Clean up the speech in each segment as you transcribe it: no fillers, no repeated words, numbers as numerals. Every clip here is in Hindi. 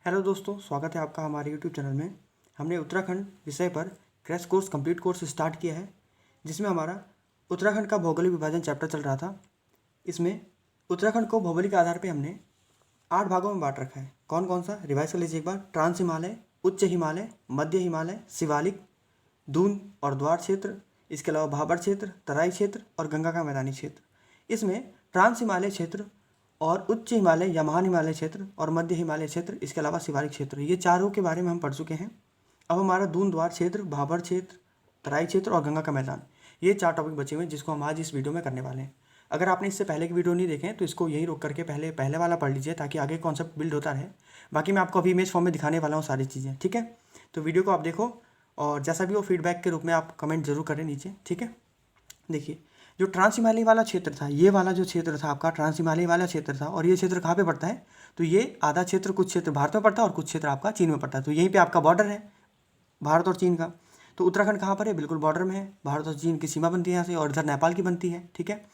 हेलो दोस्तों, स्वागत है आपका हमारे यूट्यूब चैनल में। हमने उत्तराखंड विषय पर crash course complete course start किया है, जिसमें हमारा उत्तराखंड का भौगोलिक विभाजन चैप्टर चल रहा था। इसमें उत्तराखंड को भौगोलिक आधार पे हमने 8 भागों में बांट रखा है। कौन कौन सा, रिवाइज कर लीजिए एक बार। ट्रांस हिमालय, उच्च हिमालय, मध्य हिमालय, शिवालिक, दून और द्वार क्षेत्र, इसके अलावा भाबर क्षेत्र, तराई क्षेत्र और गंगा का मैदानी क्षेत्र। इसमें ट्रांस हिमालय क्षेत्र और उच्च हिमालय या महान हिमालय क्षेत्र और मध्य हिमालय क्षेत्र, इसके अलावा शिवालिक क्षेत्र, ये चारों के बारे में हम पढ़ चुके हैं। अब हमारा दून द्वार क्षेत्र, भाबर क्षेत्र, तराई क्षेत्र और गंगा का मैदान, ये 4 टॉपिक बचे हुए हैं जिसको हम आज इस वीडियो में करने वाले हैं। अगर आपने इससे पहले की वीडियो नहीं देखे तो इसको यहीं रोक करके पहले वाला पढ़ लीजिए, ताकि आगे कॉन्सेप्ट बिल्ड होता रहे। बाकी मैं आपको अभी इमेज फॉर्म में दिखाने वाला हूँ सारी चीज़ें, ठीक है। तो वीडियो को आप देखो और जैसा भी वो फीडबैक के रूप में आप कमेंट जरूर करें नीचे, ठीक है। देखिए, जो ट्रांस हिमालय वाला क्षेत्र था, ये वाला जो क्षेत्र था आपका ट्रांस हिमालय वाला क्षेत्र था, और ये क्षेत्र कहाँ पे पड़ता है, तो ये आधा क्षेत्र, कुछ क्षेत्र भारत में पड़ता है और कुछ क्षेत्र आपका चीन में पड़ता है। तो यहीं पे आपका बॉर्डर है भारत और चीन का। तो उत्तराखंड कहाँ पर है, बिल्कुल बॉर्डर में है, भारत और चीन की सीमा बनती है यहाँ से, और इधर नेपाल की बनती है, ठीक है।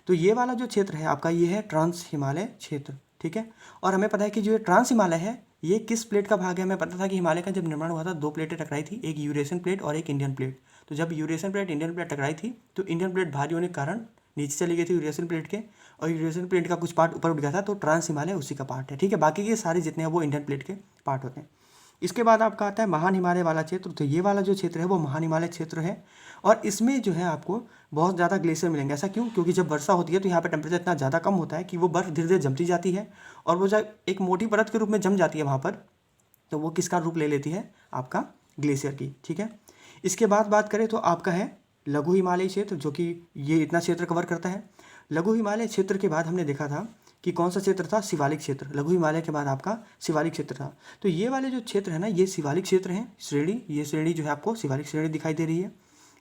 तो ये वाला जो क्षेत्र है आपका, ये है ट्रांस हिमालय क्षेत्र, ठीक है। और हमें पता है कि जो ये ट्रांस हिमालय है, ये किस प्लेट का भाग है। हमें पता था कि हिमालय का जब निर्माण हुआ था 2 प्लेटें टकराई थी, एक यूरेशियन प्लेट और एक इंडियन प्लेट। तो जब यूरेशियन प्लेट इंडियन प्लेट टकराई थी तो इंडियन प्लेट भारी होने के कारण नीचे चली गई थी यूरेशियन प्लेट के, और यूरेशियन प्लेट का कुछ पार्ट ऊपर उठ गया था, तो ट्रांस हिमालय उसी का पार्ट है, ठीक है। बाकी के सारे जितने हैं वो इंडियन प्लेट के पार्ट होते हैं। इसके बाद आपका आता है महान हिमालय वाला क्षेत्र। तो ये वाला जो क्षेत्र है वो महान हिमालय क्षेत्र है, और इसमें जो है आपको बहुत ज़्यादा ग्लेशियर मिलेंगे। ऐसा क्यों, क्योंकि जब वर्षा होती है तो यहाँ पे टेम्परेचर इतना ज़्यादा कम होता है कि वो बर्फ़ धीरे धीरे जमती जाती है, और वो जब एक मोटी परत के रूप में जम जाती है वहाँ पर, तो वो किसका रूप ले लेती है, आपका ग्लेशियर की, ठीक है। इसके बाद बात करें तो आपका है लघु हिमालय क्षेत्र, जो कि ये इतना क्षेत्र कवर करता है। लघु हिमालय क्षेत्र के बाद हमने देखा था कि कौन सा क्षेत्र था, शिवालिक क्षेत्र। लघु हिमालय के बाद आपका शिवालिक क्षेत्र था। तो ये वाले जो क्षेत्र है ना, ये शिवालिक क्षेत्र हैं, श्रेणी, ये श्रेणी जो है आपको शिवालिक श्रेणी दिखाई दे रही है,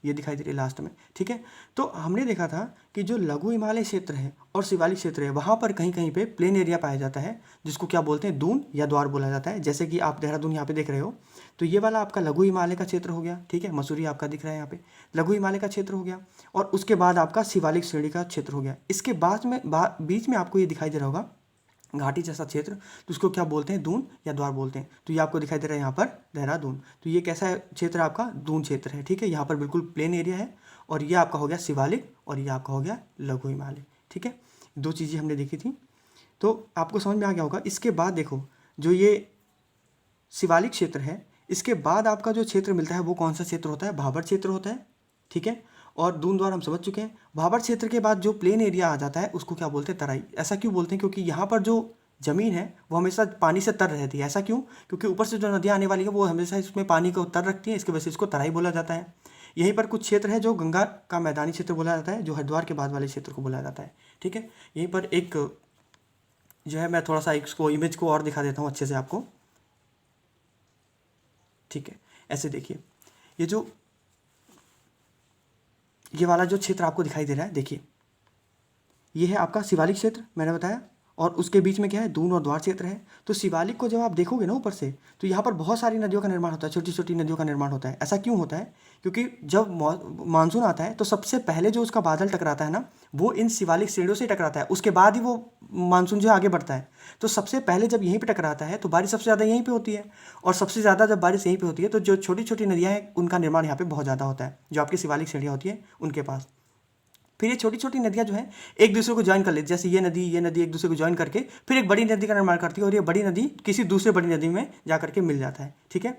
ये दिखाई दे रही है लास्ट में, ठीक है। तो हमने देखा था कि जो लघु हिमालय क्षेत्र है और शिवालिक क्षेत्र है, वहाँ पर कहीं कहीं पे प्लेन एरिया पाया जाता है, जिसको क्या बोलते हैं, दून या द्वार बोला जाता है। जैसे कि आप देहरादून यहाँ पे देख रहे हो, तो ये वाला आपका लघु हिमालय का क्षेत्र हो गया, ठीक है। मसूरी आपका दिख रहा है यहाँ पे, लघु हिमालय का क्षेत्र हो गया। और उसके बाद आपका शिवालिक श्रेणी का क्षेत्र हो गया। इसके बाद में बीच में आपको ये दिखाई दे रहा होगा घाटी जैसा क्षेत्र, तो उसको क्या बोलते हैं, दून या द्वार बोलते हैं। तो ये आपको दिखाई दे रहा है यहाँ पर देहरादून। तो ये कैसा क्षेत्र आपका, दून क्षेत्र है, ठीक है। यहाँ पर बिल्कुल प्लेन एरिया है, और ये आपका हो गया शिवालिक, और ये आपका हो गया लघु हिमालय, ठीक है। 2 चीज़ें हमने देखी थी, तो आपको समझ में आ गया होगा। इसके बाद देखो, जो ये शिवालिक क्षेत्र है, इसके बाद आपका जो क्षेत्र मिलता है वो कौन सा क्षेत्र होता है, भाबर क्षेत्र होता है, ठीक है। और दून द्वार हम समझ चुके हैं। भाबर क्षेत्र के बाद जो प्लेन एरिया आ जाता है उसको क्या बोलते हैं, तराई। ऐसा क्यों बोलते हैं, क्योंकि यहाँ पर जो ज़मीन है वो हमेशा पानी से तर रहती है। ऐसा क्यों, क्योंकि ऊपर से जो नदियाँ आने वाली है वो हमेशा इसमें पानी को तर रखती है, इसकी वजह से इसको तराई बोला जाता है। यहीं पर कुछ क्षेत्र है जो गंगा का मैदानी क्षेत्र बोला जाता है, जो हरिद्वार के बाद वाले क्षेत्र को बोला जाता है, ठीक है। यहीं पर एक जो है, मैं थोड़ा सा इसको इमेज को और दिखा देता हूँ अच्छे से आपको, ठीक है। ऐसे देखिए, ये वाला जो क्षेत्र आपको दिखाई दे रहा है, देखिए ये है आपका शिवालिक क्षेत्र, मैंने बताया। और उसके बीच में क्या है, दून और द्वार क्षेत्र है। तो शिवालिक को जब आप देखोगे ना ऊपर से, तो यहाँ पर बहुत सारी नदियों का निर्माण होता है, छोटी छोटी नदियों का निर्माण होता है। ऐसा क्यों होता है, क्योंकि जब मानसून आता है तो सबसे पहले जो उसका बादल टकराता है ना, वो इन शिवालिक श्रेणियों से टकराता है, उसके बाद ही वो मानसून जो आगे बढ़ता है। तो सबसे पहले जब यहीं पर टकराता है तो बारिश सबसे ज़्यादा यहीं पर होती है, और सबसे ज़्यादा जब बारिश यहीं पर होती है तो जो छोटी छोटी नदियाँ हैं उनका निर्माण यहाँ पर बहुत ज़्यादा होता है, जो आपकी शिवालिक श्रेणियाँ होती है उनके पास। फिर ये छोटी छोटी नदियाँ जो हैं एक दूसरे को ज्वाइन कर लेती, जैसे ये नदी एक दूसरे को ज्वाइन करके फिर एक बड़ी नदी का निर्माण करती है, और ये बड़ी नदी किसी दूसरे बड़ी नदी में जा करके मिल जाता है, ठीक है।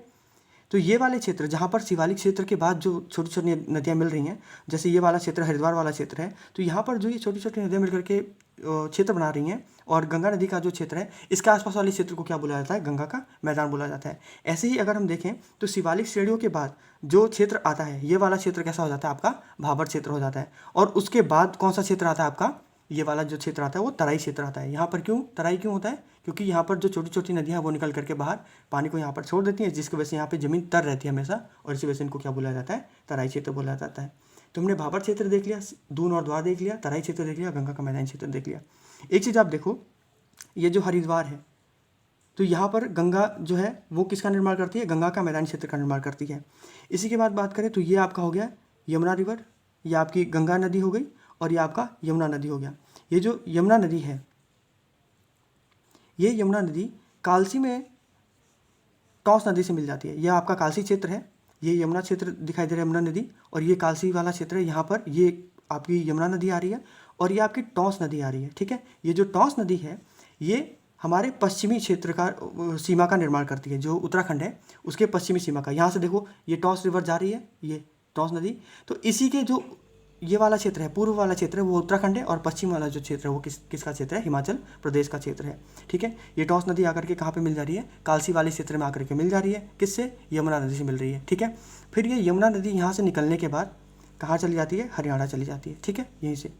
तो ये वाले क्षेत्र जहाँ पर शिवालिक क्षेत्र के बाद जो छोटी छोटी नदियाँ मिल रही हैं, जैसे ये वाला क्षेत्र हरिद्वार वाला क्षेत्र है, तो यहाँ पर जो ये छोटी छोटी नदियाँ मिल करके क्षेत्र बना रही हैं, और गंगा नदी का जो क्षेत्र है इसके आसपास वाले क्षेत्र को क्या बोला जाता है, गंगा का मैदान बोला जाता है। ऐसे ही अगर हम देखें तो शिवालिक श्रेणियों के बाद जो क्षेत्र आता है, ये वाला क्षेत्र कैसा हो जाता है, आपका भाबर क्षेत्र हो जाता है। और उसके बाद कौन सा क्षेत्र आता है आपका, ये वाला जो क्षेत्र आता है वो तराई क्षेत्र आता है। यहाँ पर क्यों तराई क्यों होता है, क्योंकि यहाँ पर जो छोटी छोटी नदियाँ हैं वो निकल करके बाहर पानी को यहाँ पर छोड़ देती हैं, जिसकी वजह से यहाँ पे ज़मीन तर रहती है हमेशा, और इसी वजह से इनको क्या बोला जाता है, तराई क्षेत्र बोला जाता है। तो हमने भाबर क्षेत्र देख लिया, दून और द्वार देख लिया, तराई क्षेत्र देख लिया, गंगा का मैदानी क्षेत्र देख लिया। एक चीज़ आप देखो, ये जो हरिद्वार है, तो यहाँ पर गंगा जो है वो किसका निर्माण करती है, गंगा का मैदानी क्षेत्र का निर्माण करती है। इसी के बाद बात करें तो ये आपका हो गया यमुना रिवर, ये आपकी गंगा नदी हो गई, और ये आपका यमुना नदी हो गया। ये जो यमुना नदी है, ये यमुना नदी कालसी में टॉस नदी से मिल जाती है। यह आपका कालसी क्षेत्र है, ये यमुना क्षेत्र दिखाई दे रहा है, यमुना नदी, और ये कालसी वाला क्षेत्र है। यहाँ पर ये आपकी यमुना नदी आ रही है और ये आपकी टॉस नदी आ रही है। ठीक है, ये जो टॉस नदी है ये हमारे पश्चिमी क्षेत्र का सीमा का निर्माण करती है। जो उत्तराखंड है उसके पश्चिमी सीमा का, यहाँ से देखो ये टॉस रिवर जा रही है, ये टॉस नदी। तो इसी के जो ये वाला क्षेत्र है, पूर्व वाला क्षेत्र है, वो उत्तराखंड है, और पश्चिम वाला जो क्षेत्र है वो किसका क्षेत्र है? हिमाचल प्रदेश का क्षेत्र है। ठीक है, ये टॉस नदी आकर के कहाँ पे मिल जा रही है? कालसी वाले क्षेत्र में आकर के मिल जा रही है। किससे? यमुना नदी से मिल रही है। ठीक है, फिर ये यमुना नदी यहाँ से निकलने के बाद कहाँ चली जाती है? हरियाणा चली जाती है। ठीक है, यहीं से।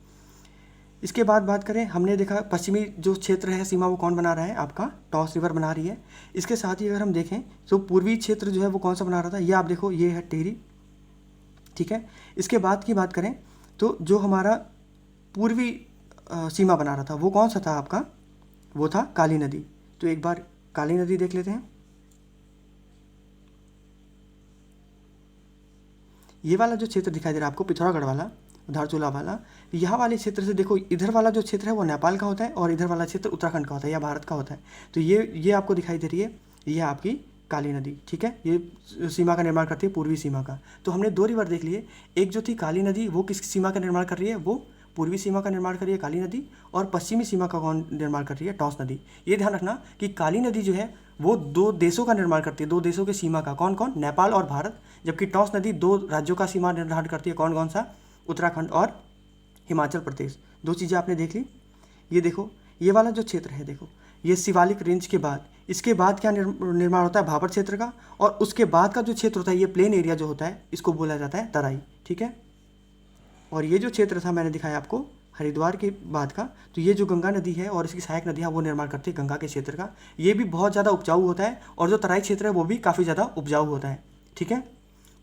इसके बाद बात करें, हमने देखा पश्चिमी जो क्षेत्र है सीमा वो कौन बना रहा है? आपका टॉस रिवर बना रही है। इसके साथ ही अगर हम देखें तो पूर्वी क्षेत्र जो है वो कौन सा बना रहा था? ये आप देखो, ये है टिहरी। ठीक है, इसके बाद की बात करें तो जो हमारा पूर्वी सीमा बना रहा था वो कौन सा था आपका? वो था काली नदी। तो एक बार काली नदी देख लेते हैं। ये वाला जो क्षेत्र दिखाई दे रहा है आपको, पिथौरागढ़ वाला, धारचूला वाला, यहाँ वाले क्षेत्र से देखो, इधर वाला जो क्षेत्र है वो नेपाल का होता है और इधर वाला क्षेत्र उत्तराखंड का होता है या भारत का होता है। तो ये आपको दिखाई दे रही है, ये आपकी काली नदी। ठीक है, ये सीमा का निर्माण करती है, पूर्वी सीमा का। तो हमने दो रिवर देख लिए, एक जो थी काली नदी वो किस सीमा का निर्माण कर रही है? वो पूर्वी सीमा का निर्माण कर रही है काली नदी, और पश्चिमी सीमा का कौन निर्माण कर रही है? टॉस नदी। ये ध्यान रखना कि काली नदी जो है वो दो देशों का निर्माण करती है, दो देशों के सीमा का। कौन कौन? नेपाल और भारत। जबकि टॉस नदी दो राज्यों का सीमा निर्धारण करती है। कौन कौन सा? उत्तराखंड और हिमाचल प्रदेश। दो चीज़ें आपने देख ली। ये देखो, ये वाला जो क्षेत्र है, देखो ये शिवालिक रेंज के बाद, इसके बाद क्या निर्माण होता है? भाबर क्षेत्र का। और उसके बाद का जो क्षेत्र होता है, ये प्लेन एरिया जो होता है, इसको बोला जाता है तराई। ठीक है, और ये जो क्षेत्र था मैंने दिखाया आपको हरिद्वार के बाद का, तो ये जो गंगा नदी है और इसकी सहायक नदियाँ वो निर्माण करती है गंगा के क्षेत्र का। ये भी बहुत ज़्यादा उपजाऊ होता है, और जो तराई क्षेत्र है वो भी काफ़ी ज़्यादा उपजाऊ होता है। ठीक है,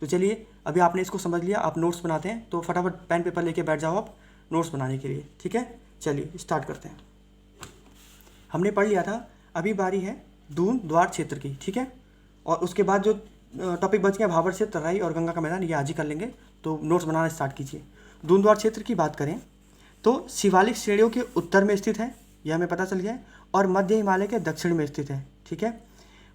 तो चलिए अभी आपने इसको समझ लिया, आप नोट्स बनाते हैं तो फटाफट पेन पेपर लेके बैठ जाओ आप नोट्स बनाने के लिए। ठीक है, चलिए स्टार्ट करते हैं। हमने पढ़ लिया था, अभी बारी है दून द्वार क्षेत्र की। ठीक है, और उसके बाद जो टॉपिक बच गया भाबर क्षेत्र, तराई और गंगा का मैदान, ये आज ही कर लेंगे। तो नोट्स बनाना स्टार्ट कीजिए। दून द्वार क्षेत्र की बात करें तो शिवालिक श्रेणियों के उत्तर में स्थित है, यह हमें पता चल गया है, और मध्य हिमालय के दक्षिण में स्थित है। ठीक है,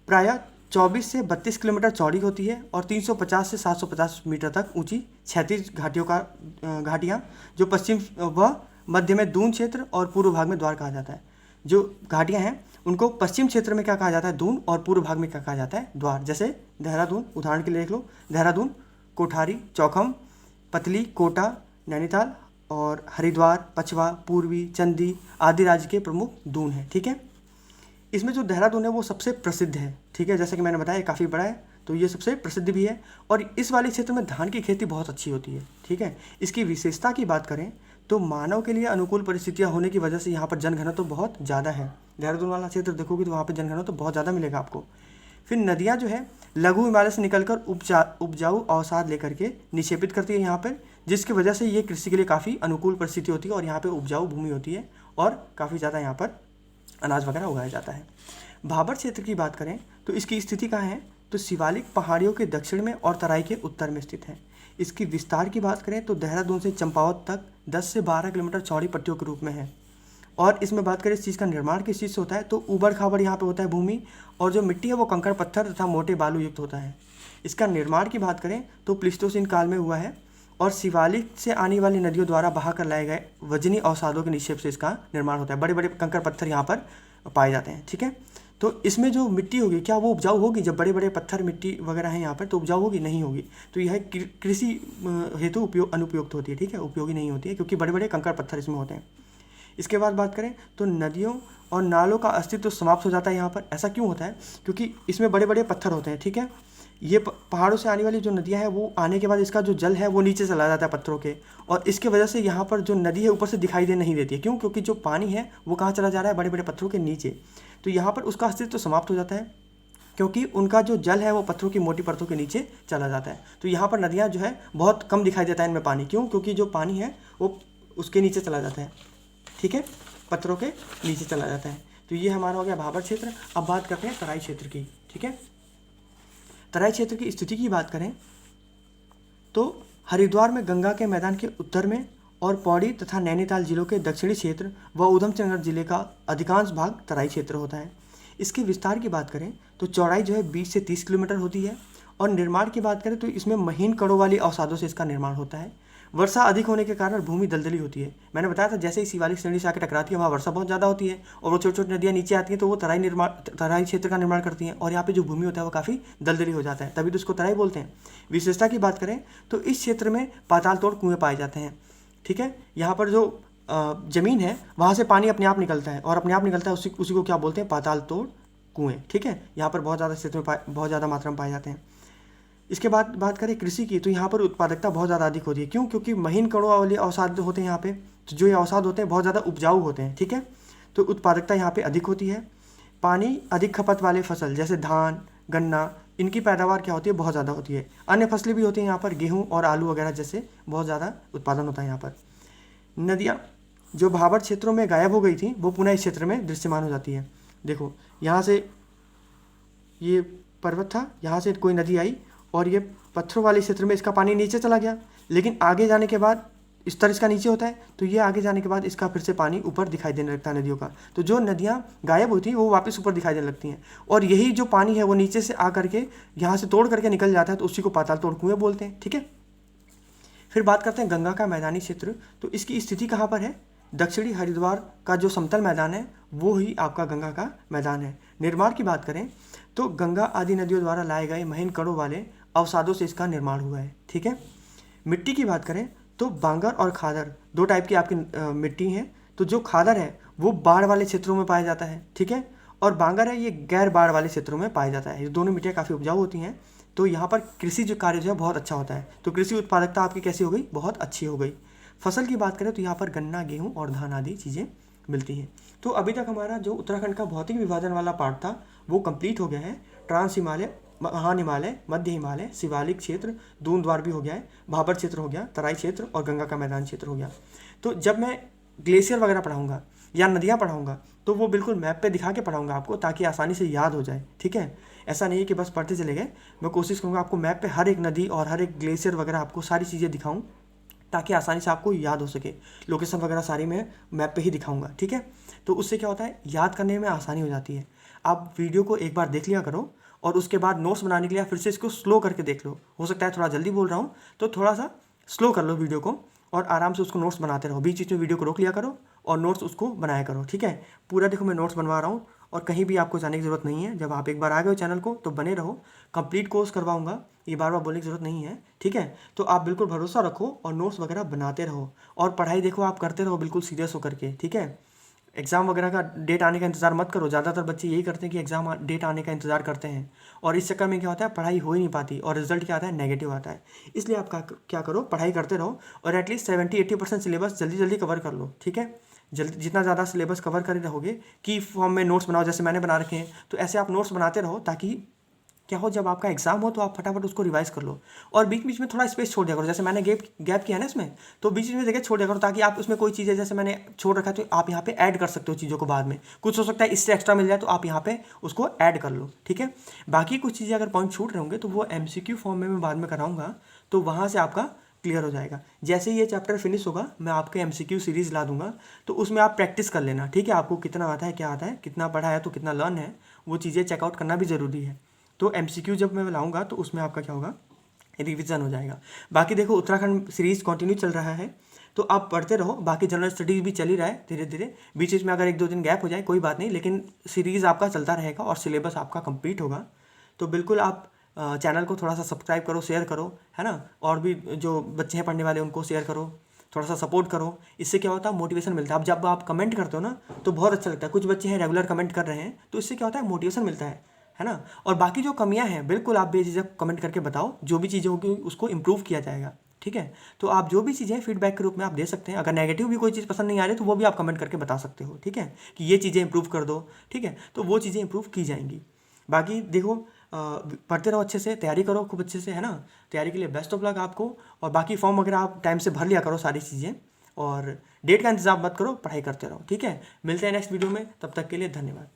प्रायः 24 से 32 किलोमीटर चौड़ी होती है और 350 से 750 मीटर तक ऊंची क्षैतिज घाटियाँ जो पश्चिम व मध्य में दून क्षेत्र और पूर्व भाग में द्वार कहा जाता है। जो घाटियाँ हैं उनको पश्चिम क्षेत्र में क्या कहा जाता है? दून, और पूर्व भाग में क्या कहा जाता है? द्वार। जैसे देहरादून, उदाहरण के लिए देख लो, देहरादून, कोठारी, चौखम, पतली, कोटा, नैनीताल, और हरिद्वार, पचवा, पूर्वी, चंदी आदि राज्य के प्रमुख दून है। ठीक है, इसमें जो देहरादून है वो सबसे प्रसिद्ध है। ठीक है, जैसे कि मैंने बताया काफ़ी बड़ा है, तो ये सबसे प्रसिद्ध भी है, और इस वाले क्षेत्र में धान की खेती बहुत अच्छी होती है। ठीक है, इसकी विशेषता की बात करें तो मानव के लिए अनुकूल परिस्थितियाँ होने की वजह से यहाँ पर जनघनत्व तो बहुत ज़्यादा है। देहरादून वाला क्षेत्र देखोगे तो वहाँ पर जनघनत्व तो बहुत ज़्यादा मिलेगा आपको। फिर नदियाँ जो है लघु हिमालय से निकलकर उपजाऊ अवसाद लेकर के निक्षेपित करती है यहाँ पर, जिसकी वजह से ये कृषि के लिए काफ़ी अनुकूल परिस्थिति होती है, और यहाँ पर उपजाऊ भूमि होती है और काफ़ी ज़्यादा यहाँ पर अनाज वगैरह उगाया जाता है। भाबर क्षेत्र की बात करें तो इसकी स्थिति कहाँ है? तो शिवालिक पहाड़ियों के दक्षिण में और तराई के उत्तर में स्थित है। इसकी विस्तार की बात करें तो देहरादून से चंपावत तक 10 से 12 किलोमीटर चौड़ी पट्टियों के रूप में है। और इसमें बात करें इस चीज़ का निर्माण किस चीज़ से होता है, तो ऊबड़ खाबड़ यहाँ पे होता है भूमि, और जो मिट्टी है वो कंकड़ पत्थर तथा मोटे बालू युक्त होता है। इसका निर्माण की बात करें तो प्लीस्टोसीन काल में हुआ है, और शिवालिक से आने वाली नदियों द्वारा बहा कर लाए गए वजनी अवसादों के निक्षेप से इसका निर्माण होता है। बड़े बड़े कंकड़ पत्थर यहाँ पर पाए जाते हैं। ठीक है, तो इसमें जो मिट्टी होगी क्या वो उपजाऊ होगी? जब बड़े बड़े पत्थर मिट्टी वगैरह हैं यहाँ पर तो उपजाऊ होगी? नहीं होगी। तो यह कृषि हेतु अनुपयुक्त होती है। ठीक है, उपयोगी नहीं होती है, क्योंकि बड़े बड़े कंकड़ पत्थर इसमें होते हैं। इसके बाद बात करें तो नदियों और नालों का अस्तित्व समाप्त हो जाता है यहाँ पर। ऐसा क्यों होता है? क्योंकि इसमें बड़े बड़े पत्थर होते हैं। ठीक है, ये पहाड़ों से आने वाली जो नदियाँ हैं वो आने के बाद इसका जो जल है वो नीचे चला जाता है पत्थरों के, और इसके वजह से यहाँ पर जो नदी है ऊपर से दिखाई दे नहीं देती है। क्यों? क्योंकि जो पानी है वो कहाँ चला जा रहा है? बड़े बड़े पत्थरों के नीचे। तो यहाँ पर उसका अस्तित्व समाप्त हो जाता है, क्योंकि उनका जो जल है वो पत्थरों की मोटी परतों के नीचे चला जाता है। तो यहाँ पर नदियाँ जो है बहुत कम दिखाई देता है इनमें पानी। क्यों? क्योंकि जो पानी है वो उसके नीचे चला जाता है। ठीक है, पत्थरों के नीचे चला जाता है। तो ये हमारा हो गया भाबर क्षेत्र। अब बात करते हैं तराई क्षेत्र की। ठीक है, तराई क्षेत्र की स्थिति की बात करें तो हरिद्वार में गंगा के मैदान के उत्तर में और पौड़ी तथा नैनीताल जिलों के दक्षिणी क्षेत्र व ऊधमसिंह नगर जिले का अधिकांश भाग तराई क्षेत्र होता है। इसके विस्तार की बात करें तो चौड़ाई जो है 20 से 30 किलोमीटर होती है। और निर्माण की बात करें तो इसमें महीन कणों वाली अवसादों से इसका निर्माण होता है। वर्षा अधिक होने के कारण भूमि दलदली होती है। मैंने बताया था जैसे ही शिवालिक श्रेणी से आकर टकराती है वहाँ वर्षा बहुत ज़्यादा होती है और वो छोटी छोटी नदियाँ नीचे आती हैं तो वो तराई क्षेत्र का निर्माण करती हैं और यहाँ पे जो भूमि होता है वो काफ़ी दलदली हो जाता है, तभी तो उसको तराई बोलते हैं। विशेषता की बात करें तो इस क्षेत्र में पाताल तोड़ कुएँ पाए जाते हैं। ठीक है, यहाँ पर जो ज़मीन है वहाँ से पानी अपने आप निकलता है और अपने आप निकलता है उसी को क्या बोलते हैं, पाताल तोड़ कुएँ। ठीक है, यहाँ पर बहुत ज़्यादा क्षेत्र में बहुत ज़्यादा मात्रा में पाए जाते हैं। इसके बाद बात करें कृषि की तो यहाँ पर उत्पादकता बहुत ज़्यादा अधिक होती है। क्यों? क्योंकि महीन कणों वाले अवसाद होते हैं यहाँ पे, तो जो ये अवसाद होते हैं बहुत ज़्यादा उपजाऊ होते हैं। ठीक है, तो उत्पादकता यहाँ पे अधिक होती है। पानी अधिक खपत वाले फसल जैसे धान, गन्ना, इनकी पैदावार क्या होती है, बहुत ज़्यादा होती है। अन्य फसलें भी होती हैं यहाँ पर, गेहूँ और आलू वगैरह जैसे बहुत ज़्यादा उत्पादन होता है यहाँ पर। नदियाँ जो भाबर क्षेत्रों में गायब हो गई थी वो पुनः इस क्षेत्र में दृश्यमान हो जाती है। देखो यहाँ से ये पर्वत था, यहाँ से कोई नदी आई और ये पत्थरों वाले क्षेत्र में इसका पानी नीचे चला गया, लेकिन आगे जाने के बाद स्तर इसका नीचे होता है तो ये आगे जाने के बाद इसका फिर से पानी ऊपर दिखाई देने लगता है नदियों का। तो जो नदियाँ गायब होती हैं वो वापस ऊपर दिखाई देने लगती हैं और यही जो पानी है वो नीचे से आ करके यहाँ से तोड़ करके निकल जाता है, तो उसी को पाताल तोड़ कुएँ बोलते हैं। ठीक है, फिर बात करते हैं गंगा का मैदानी क्षेत्र। तो इसकी स्थिति कहाँ पर है? दक्षिणी हरिद्वार का जो समतल मैदान है वो ही आपका गंगा का मैदान है। निर्माण की बात करें तो गंगा आदि नदियों द्वारा लाए गए महीन कणों वाले अवसादों से इसका निर्माण हुआ है। ठीक है, मिट्टी की बात करें तो बांगर और खादर दो टाइप की आपकी मिट्टी है। तो जो खादर है वो बाढ़ वाले क्षेत्रों में पाया जाता है। ठीक है, और बांगर है ये गैर बाढ़ वाले क्षेत्रों में पाया जाता है। ये दोनों मिट्टियाँ काफ़ी उपजाऊ होती हैं, तो यहाँ पर कृषि जो कार्य जो है बहुत अच्छा होता है। तो कृषि उत्पादकता आपकी कैसी हो गई? बहुत अच्छी हो गई। फसल की बात करें तो यहाँ पर गन्ना, गेहूँ और धान आदि चीज़ें मिलती हैं। तो अभी तक हमारा जो उत्तराखंड का भौतिक विभाजन वाला पार्ट था वो कंप्लीट हो गया है। ट्रांस हिमालय, महान हिमालय, मध्य हिमालय, शिवालिक क्षेत्र, दूनद्वार भी हो गया है, भाबर क्षेत्र हो गया, तराई क्षेत्र और गंगा का मैदान क्षेत्र हो गया। तो जब मैं ग्लेशियर वगैरह पढ़ाऊँगा या नदियाँ पढ़ाऊँगा तो वो बिल्कुल मैप पे दिखा के पढ़ाऊँगा आपको, ताकि आसानी से याद हो जाए। ठीक है, ऐसा नहीं है कि बस पढ़ते चले गए। मैं कोशिश करूँगा आपको मैप पे हर एक नदी और हर एक ग्लेशियर वगैरह आपको सारी चीज़ें दिखाऊँ ताकि आसानी से आपको याद हो सके। लोकेशन वगैरह सारी मैं मैप पे ही दिखाऊंगा। ठीक है, तो उससे क्या होता है, याद करने में आसानी हो जाती है। आप वीडियो को एक बार देख लिया करो और उसके बाद नोट्स बनाने के लिए फिर से इसको स्लो करके देख लो। हो सकता है थोड़ा जल्दी बोल रहा हूँ तो थोड़ा सा स्लो कर लो वीडियो को और आराम से उसको नोट्स बनाते रहो। बीच बीच में वीडियो को रोक लिया करो और नोट्स उसको बनाया करो। ठीक है, पूरा देखो मैं नोट्स बनवा रहा हूँ और कहीं भी आपको जाने की ज़रूरत नहीं है। जब आप एक बार आ गए हो चैनल को तो बने रहो, कंप्लीट कोर्स करवाऊंगा, ये बार बार बोलने की ज़रूरत नहीं है। ठीक है, तो आप बिल्कुल भरोसा रखो और नोट्स वगैरह बनाते रहो और पढ़ाई देखो आप करते रहो बिल्कुल सीरियस होकर के। ठीक है, एग्ज़ाम वगैरह का डेट आने का इंतज़ार मत करो। ज़्यादातर बच्चे यही करते हैं कि एग्ज़ाम डेट आने का इंतज़ार करते हैं और इस चक्कर में क्या होता है, पढ़ाई हो ही नहीं पाती और रिजल्ट क्या आता है, नेगेटिव आता है। इसलिए आप क्या करो, पढ़ाई करते रहो और एटलीस्ट 70-80% सिलेबस जल्दी जल्दी कवर कर लो। ठीक है, जल्दी जितना ज़्यादा सिलेबस कवर कर रहोगे, की फॉर्म में नोट्स बनाओ जैसे मैंने बना रखे हैं, तो ऐसे आप नोट्स बनाते रहो ताकि क्या हो, जब आपका एग्जाम हो तो आप फटाफट उसको रिवाइज कर लो। और बीच बीच में थोड़ा स्पेस छोड़ दिया करो, जैसे मैंने गैप किया ना इसमें, तो बीच बीच में जगह छोड़ दिया करो ताकि आप उसमें कोई चीज़ें जैसे मैंने छोड़ रखा है तो आप यहाँ पे ऐड कर सकते हो चीज़ों को बाद में। कुछ हो सकता है इससे एक्स्ट्रा मिल जाए तो आप यहाँ पे उसको ऐड कर लो। ठीक है, बाकी कुछ चीज़ें अगर पॉइंट छूट रहे होंगे तो वो MCQ फॉर्म में मैं बाद में कराऊंगा, तो वहाँ से आपका क्लियर हो जाएगा। जैसे ही ये चैप्टर फिनिश होगा मैं आपके MCQ सीरीज़ ला दूंगा, तो उसमें आप प्रैक्टिस कर लेना। ठीक है, आपको कितना आता है, क्या आता है, कितना पढ़ा है, तो कितना लर्न है, वो चीज़ें चेकआउट करना भी ज़रूरी है। तो MCQ जब मैं लाऊंगा तो उसमें आपका क्या होगा, रिविज़न हो जाएगा। बाकी देखो उत्तराखंड सीरीज़ कंटिन्यू चल रहा है तो आप पढ़ते रहो। बाकी जनरल स्टडीज़ भी चल ही रहा है धीरे धीरे, बीच बीच में अगर 1-2 दिन गैप हो जाए कोई बात नहीं, लेकिन सीरीज़ आपका चलता रहेगा और सिलेबस आपका कंप्लीट होगा। तो बिल्कुल आप चैनल को थोड़ा सा सब्सक्राइब करो, शेयर करो, है ना, और भी जो बच्चे हैं पढ़ने वाले उनको शेयर करो, थोड़ा सा सपोर्ट करो। इससे क्या होता है, मोटिवेशन मिलता है। अब जब आप कमेंट करते हो ना तो बहुत अच्छा लगता है। कुछ बच्चे हैं रेगुलर कमेंट कर रहे हैं, तो इससे क्या होता है, मोटिवेशन मिलता है ना। और बाकी जो कमियां हैं बिल्कुल आप बेझिझक कमेंट करके बताओ, जो भी चीज़ें होगी उसको इम्प्रूव किया जाएगा। ठीक है, तो आप जो भी चीज़ें फीडबैक के रूप में आप दे सकते हैं। अगर नेगेटिव भी कोई चीज़ पसंद नहीं आ रही तो वो भी आप कमेंट करके बता सकते हो। ठीक है, कि ये चीज़ें इंप्रूव कर दो। ठीक है, तो वो चीज़ें इंप्रूव की जाएंगी। बाकी देखो पढ़ते रहो, अच्छे से तैयारी करो खूब अच्छे से, है ना। तैयारी के लिए बेस्ट ऑफ लक आपको। और बाकी फॉर्म वगैरह आप टाइम से भर लिया करो सारी चीज़ें, और डेट का इंतज़ाम मत करो, पढ़ाई करते रहो। ठीक है, मिलते हैं नेक्स्ट वीडियो में, तब तक के लिए धन्यवाद।